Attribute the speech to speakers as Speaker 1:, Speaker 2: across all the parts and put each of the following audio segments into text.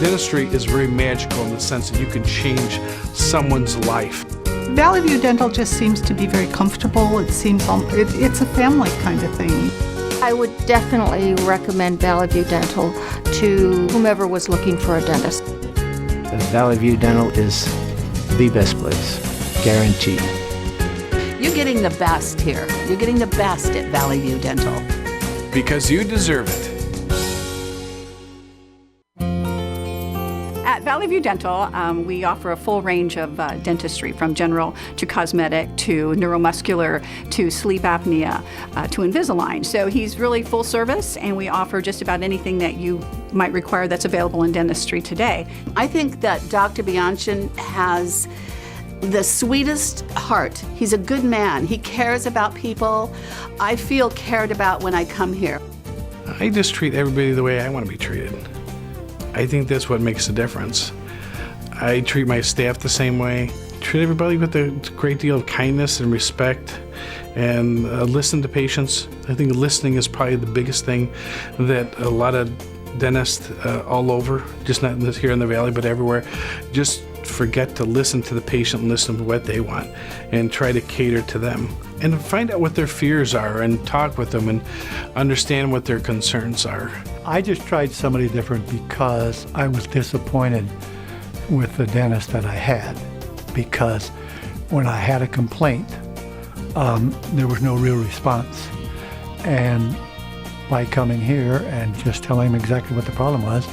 Speaker 1: Dentistry is very magical in the sense that you can change someone's life.
Speaker 2: Valley View Dental just seems to be very comfortable. It's a family kind of thing.
Speaker 3: I would definitely recommend Valley View Dental to whomever was looking for a dentist.
Speaker 4: Valley View Dental is the best place, guaranteed.
Speaker 5: You're getting the best here. You're getting the best at Valley View Dental.
Speaker 1: Because you deserve it.
Speaker 6: At Valley View Dental, we offer a full range of dentistry, from general to cosmetic to neuromuscular to sleep apnea to Invisalign. So he's really full service, and we offer just about anything that you might require that's available in dentistry today.
Speaker 5: I think that Dr. Bianchin has the sweetest heart. He's a good man. He cares about people. I feel cared about when I come here.
Speaker 1: I just treat everybody the way I want to be treated. I think that's what makes the difference. I treat my staff the same way. Treat everybody with a great deal of kindness and respect, and listen to patients. I think listening is probably the biggest thing that a lot of dentists all over, just not here in the Valley, but everywhere, just forget to listen to the patient and listen to what they want and try to cater to them and find out what their fears are and talk with them and understand what their concerns are.
Speaker 7: I just tried somebody different because I was disappointed with the dentist that I had, because when I had a complaint, there was no real response. And by coming here and just telling him exactly what the problem was,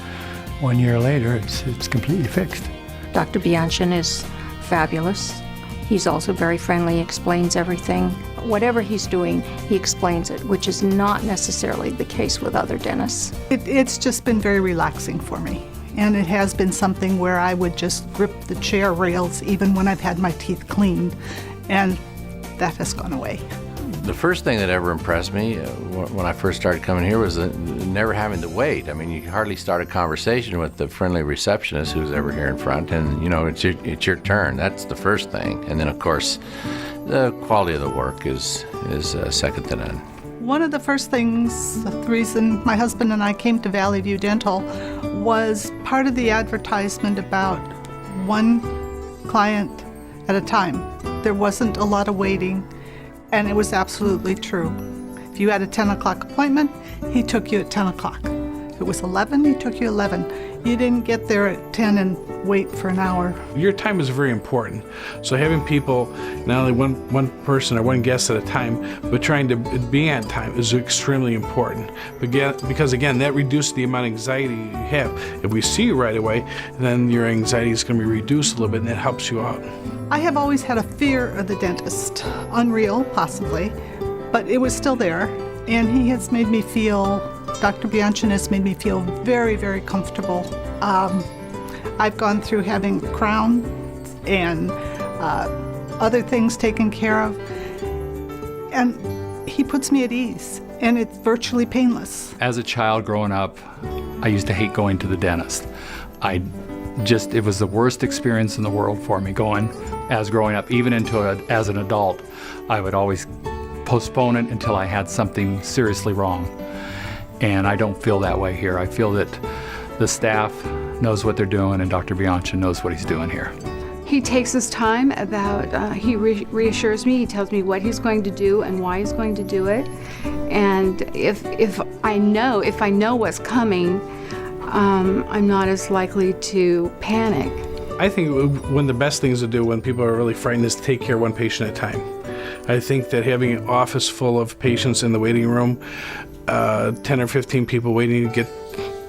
Speaker 7: 1 year later, it's completely fixed.
Speaker 3: Dr. Bianchin is fabulous. He's also very friendly, explains everything. Whatever he's doing, he explains it, which is not necessarily the case with other dentists.
Speaker 2: It's just been very relaxing for me. And it has been something where I would just grip the chair rails even when I've had my teeth cleaned. And that has gone away.
Speaker 4: The first thing that ever impressed me when I first started coming here was never having to wait. I mean, you can hardly start a conversation with the friendly receptionist who's ever here in front, and it's your turn. That's the first thing. And then, of course, the quality of the work is second to none.
Speaker 2: One of the first things, the reason my husband and I came to Valley View Dental was part of the advertisement about one client at a time. There wasn't a lot of waiting. And it was absolutely true. If you had a 10 o'clock appointment, he took you at 10 o'clock. If it was 11, he took you 11. You didn't get there at 10 and wait for an hour. Your time is very important. So having people, not only one person or one guest at a time, but trying to be on time is extremely important. Because again, that reduces the amount of anxiety you have. If we see you right away, then your anxiety is going to be reduced a little bit, and that helps you out. I have always had a fear of the dentist. Unreal, possibly, but it was still there. And he has made me feel, Dr. Bianchin has made me feel very, very comfortable. I've gone through having crown and other things taken care of, and he puts me at ease, and it's virtually painless.
Speaker 8: As a child growing up, I used to hate going to the dentist. It was the worst experience in the world for me growing up, even as an adult. I would always postpone it until I had something seriously wrong. And I don't feel that way here. I feel that the staff knows what they're doing, and Dr. Bianchin knows what he's doing here.
Speaker 6: He takes his time he reassures me, he tells me what he's going to do and why he's going to do it. And if I know what's coming, I'm not as likely to panic.
Speaker 1: I think one of the best things to do when people are really frightened is to take care of one patient at a time. I think that having an office full of patients in the waiting room, 10 or 15 people waiting to get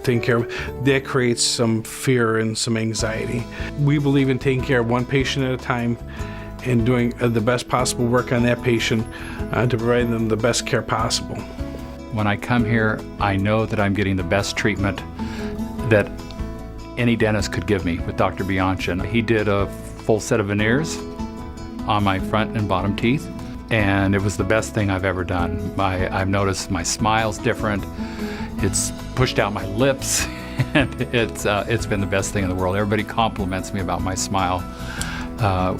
Speaker 1: taken care of, that creates some fear and some anxiety. We believe in taking care of one patient at a time and doing the best possible work on that patient to provide them the best care possible.
Speaker 8: When I come here, I know that I'm getting the best treatment that any dentist could give me with Dr. Bianchin. He did a full set of veneers on my front and bottom teeth, and it was the best thing I've ever done. I've noticed my smile's different. It's pushed out my lips, and it's been the best thing in the world. Everybody compliments me about my smile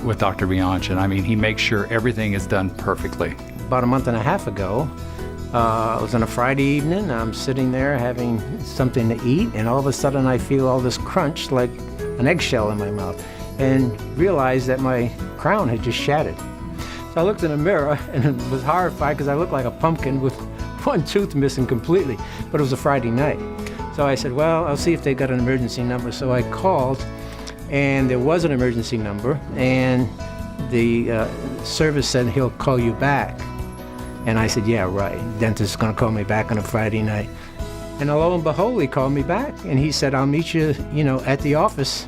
Speaker 8: with Dr. Bianchin. I mean, he makes sure everything is done perfectly.
Speaker 4: About a month and a half ago,
Speaker 9: It was on a Friday evening. I'm sitting there having something to eat, and all of a sudden I feel all this crunch like an eggshell in my mouth, and realized that my crown had just shattered. So I looked in the mirror and was horrified because I looked like a pumpkin with one tooth missing completely, but it was a Friday night. So I said, well, I'll see if they got an emergency number. So I called, and there was an emergency number, and the service said he'll call you back. And I said, yeah, right. Dentist's gonna call me back on a Friday night. And lo and behold, he called me back, and he said, I'll meet you, at the office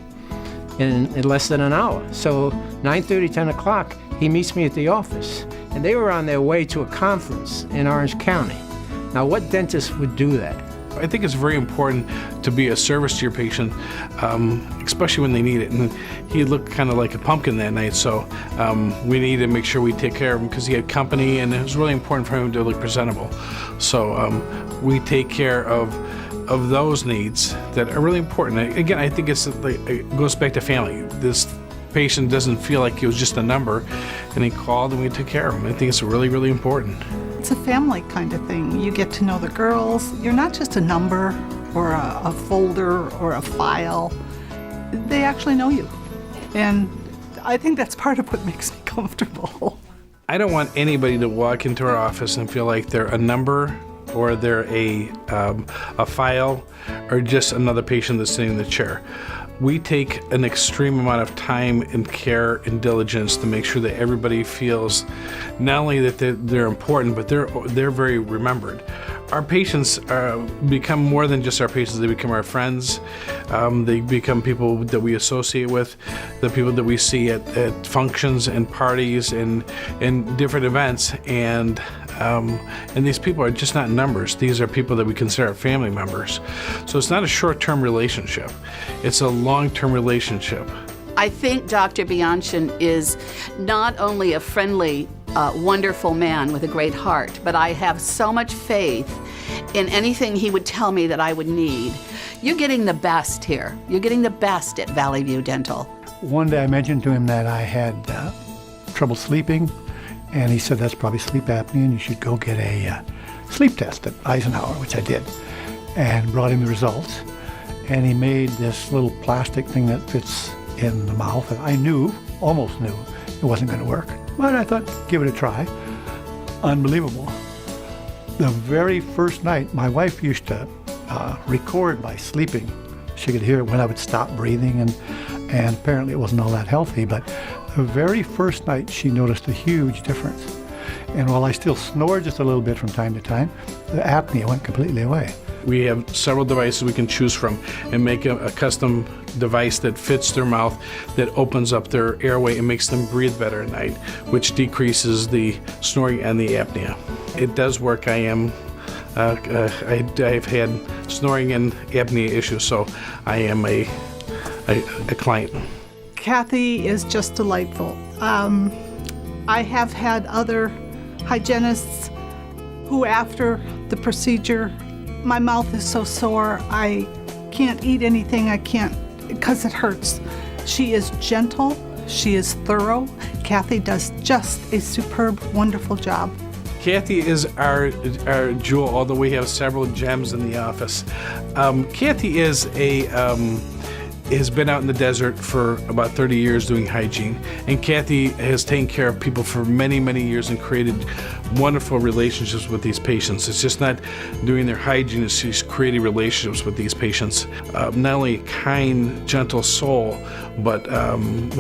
Speaker 9: in less than an hour. So 9:30, 10 o'clock, he meets me at the office. And they were on their way to a conference in Orange County. Now, what dentist would do that?
Speaker 1: I think it's very important to be a service to your patient, especially when they need it. And he looked kind of like a pumpkin that night, so we needed to make sure we take care of him because he had company, and it was really important for him to look presentable. So we take care of those needs that are really important. Again, I think it goes back to family. This patient doesn't feel like it was just a number, and he called and we took care of him. I think it's really, really important.
Speaker 2: It's a family kind of thing. You get to know the girls. You're not just a number or a folder or a file. They actually know you. And I think that's part of what makes me comfortable.
Speaker 1: I don't want anybody to walk into our office and feel like they're a number or they're a file or just another patient that's sitting in the chair. We take an extreme amount of time and care and diligence to make sure that everybody feels not only that they're important, but they're very remembered. Our patients become more than just our patients. They become our friends. They become people that we associate with, the people that we see at functions and parties and different events. And these people are just not numbers. These are people that we consider our family members. So it's not a short-term relationship. It's a long-term relationship.
Speaker 5: I think Dr. Bianchin is not only a friendly, wonderful man with a great heart, but I have so much faith in anything he would tell me that I would need. You're getting the best here. You're getting the best at Valley View Dental.
Speaker 7: One day I mentioned to him that I had trouble sleeping, and he said that's probably sleep apnea and you should go get a sleep test at Eisenhower, which I did, and brought him the results. And he made this little plastic thing that fits in the mouth, and I almost knew it wasn't going to work. But I thought, give it a try. Unbelievable. The very first night, my wife used to record my sleeping. She could hear it when I would stop breathing, and apparently it wasn't all that healthy, but the very first night she noticed a huge difference. And while I still snored just a little bit from time to time, the apnea went completely away.
Speaker 1: We have several devices we can choose from and make a custom device that fits their mouth, that opens up their airway and makes them breathe better at night, which decreases the snoring and the apnea. It does work. I've had snoring and apnea issues, so I am a client.
Speaker 2: Kathy is just delightful. I have had other hygienists who, after the procedure, my mouth is so sore, I can't eat anything, because it hurts. She is gentle, she is thorough. Kathy does just a superb, wonderful job.
Speaker 1: Kathy is our jewel, although we have several gems in the office. Kathy has been out in the desert for about 30 years doing hygiene, and Kathy has taken care of people for many, many years and created wonderful relationships with these patients. It's just not doing their hygiene, she's creating relationships with these patients. Not only a kind, gentle soul, but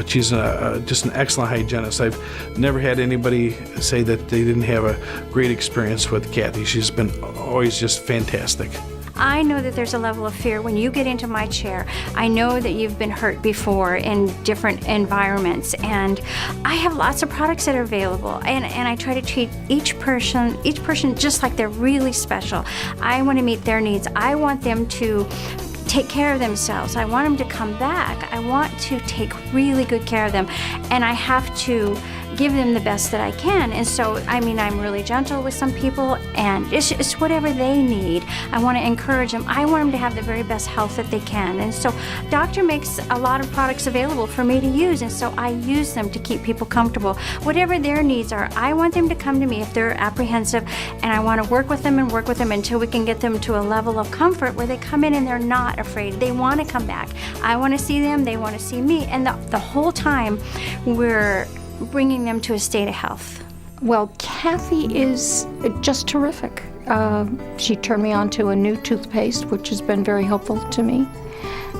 Speaker 1: she's just an excellent hygienist. I've never had anybody say that they didn't have a great experience with Kathy. She's been always just fantastic.
Speaker 10: I know that there's a level of fear when you get into my chair. I know that you've been hurt before in different environments, and I have lots of products that are available, and I try to treat each person just like they're really special. I want to meet their needs. I want them to take care of themselves. I want them to come back. I want to take really good care of them, and I have to give them the best that I can. And so, I mean, I'm really gentle with some people, and it's whatever they need. I want to encourage them. I want them to have the very best health that they can. And so doctor makes a lot of products available for me to use, and so I use them to keep people comfortable. Whatever their needs are, I want them to come to me if they're apprehensive, and I want to work with them until we can get them to a level of comfort where they come in and they're not afraid. They want to come back. I want to see them, they want to see me, and the whole time we're bringing them to a state of health.
Speaker 3: Well, Kathy is just terrific. She turned me on to a new toothpaste, which has been very helpful to me.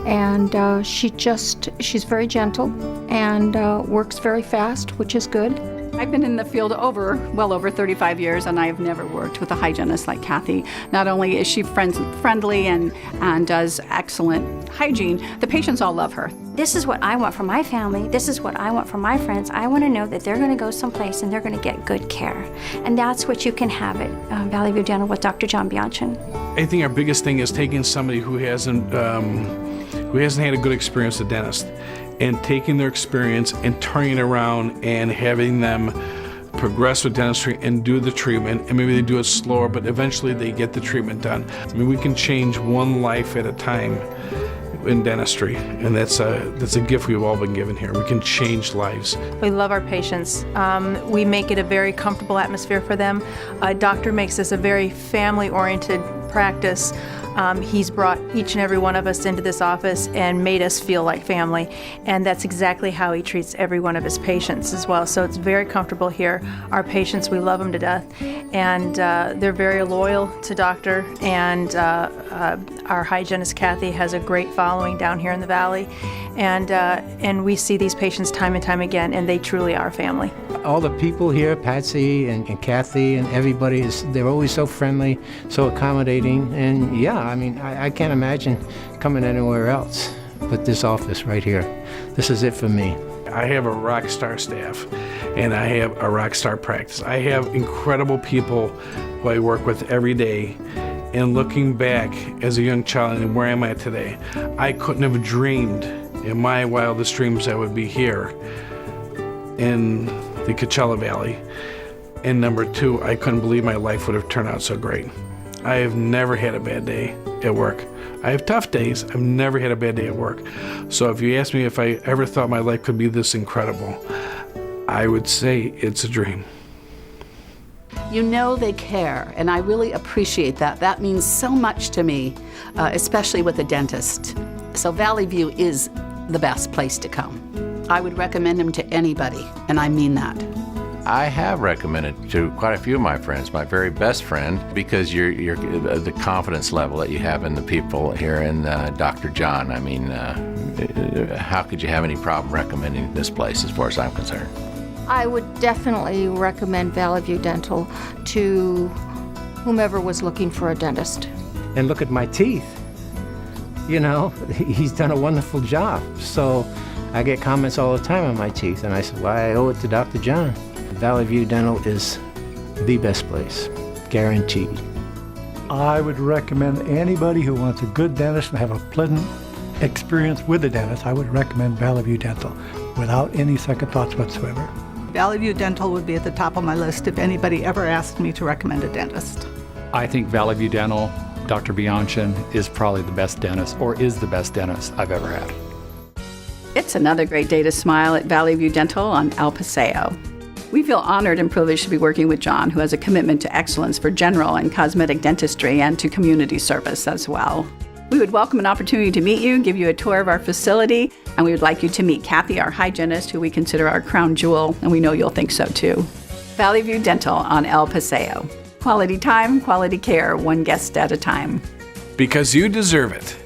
Speaker 3: And she's very gentle and works very fast, which is good.
Speaker 6: I've been in the field well over 35 years, and I have never worked with a hygienist like Kathy. Not only is she friendly and does excellent hygiene, the patients all love her.
Speaker 10: This is what I want for my family. This is what I want for my friends. I want to know that they're going to go someplace and they're going to get good care. And that's what you can have at Valley View Dental with Dr. John Bianchin.
Speaker 1: I think our biggest thing is taking somebody who hasn't had a good experience with a dentist, and taking their experience and turning it around and having them progress with dentistry and do the treatment, and maybe they do it slower, but eventually they get the treatment done. I mean, we can change one life at a time in dentistry, and that's a gift we've all been given here. We can change lives.
Speaker 11: We love our patients. We make it a very comfortable atmosphere for them. Doctor makes this a very family-oriented practice. He's brought each and every one of us into this office and made us feel like family, and that's exactly how he treats every one of his patients as well. So it's very comfortable here. Our patients, we love them to death, and they're very loyal to Doctor, and our hygienist Kathy has a great following down here in the Valley, and we see these patients time and time again, and they truly are family.
Speaker 9: All the people here, Patsy and Kathy and everybody, they're always so friendly, so accommodating, and yeah, I mean, I can't imagine coming anywhere else but this office right here. This is it for me.
Speaker 1: I have a rock star staff, and I have a rock star practice. I have incredible people who I work with every day, and looking back as a young child and where am I today, I couldn't have dreamed in my wildest dreams I would be here in the Coachella Valley. And number two, I couldn't believe my life would have turned out so great. I have never had a bad day at work. I have tough days. I've never had a bad day at work. So if you ask me if I ever thought my life could be this incredible, I would say it's a dream.
Speaker 5: You know they care, and I really appreciate that. That means so much to me, especially with a dentist. So Valley View is the best place to come. I would recommend him to anybody, and I mean that.
Speaker 4: I have recommended to quite a few of my friends, my very best friend, because you're the confidence level that you have in the people here in Dr. John. I mean, how could you have any problem recommending this place as far as I'm concerned?
Speaker 3: I would definitely recommend Valley View Dental to whomever was looking for a dentist.
Speaker 9: And look at my teeth. You know, he's done a wonderful job. So I get comments all the time on my teeth, and I said, well, I owe it to Dr. John. Valley View Dental is the best place, guaranteed.
Speaker 7: I would recommend anybody who wants a good dentist and have a pleasant experience with a dentist, I would recommend Valley View Dental without any second thoughts whatsoever.
Speaker 2: Valley View Dental would be at the top of my list if anybody ever asked me to recommend a dentist.
Speaker 8: I think Valley View Dental, Dr. Bianchin, is probably the best dentist, or is the best dentist I've ever had.
Speaker 6: It's another great day to smile at Valley View Dental on El Paseo. We feel honored and privileged to be working with John, who has a commitment to excellence for general and cosmetic dentistry and to community service as well. We would welcome an opportunity to meet you, give you a tour of our facility, and we would like you to meet Kathy, our hygienist, who we consider our crown jewel, and we know you'll think so too. Valley View Dental on El Paseo. Quality time, quality care, one guest at a time.
Speaker 1: Because you deserve it.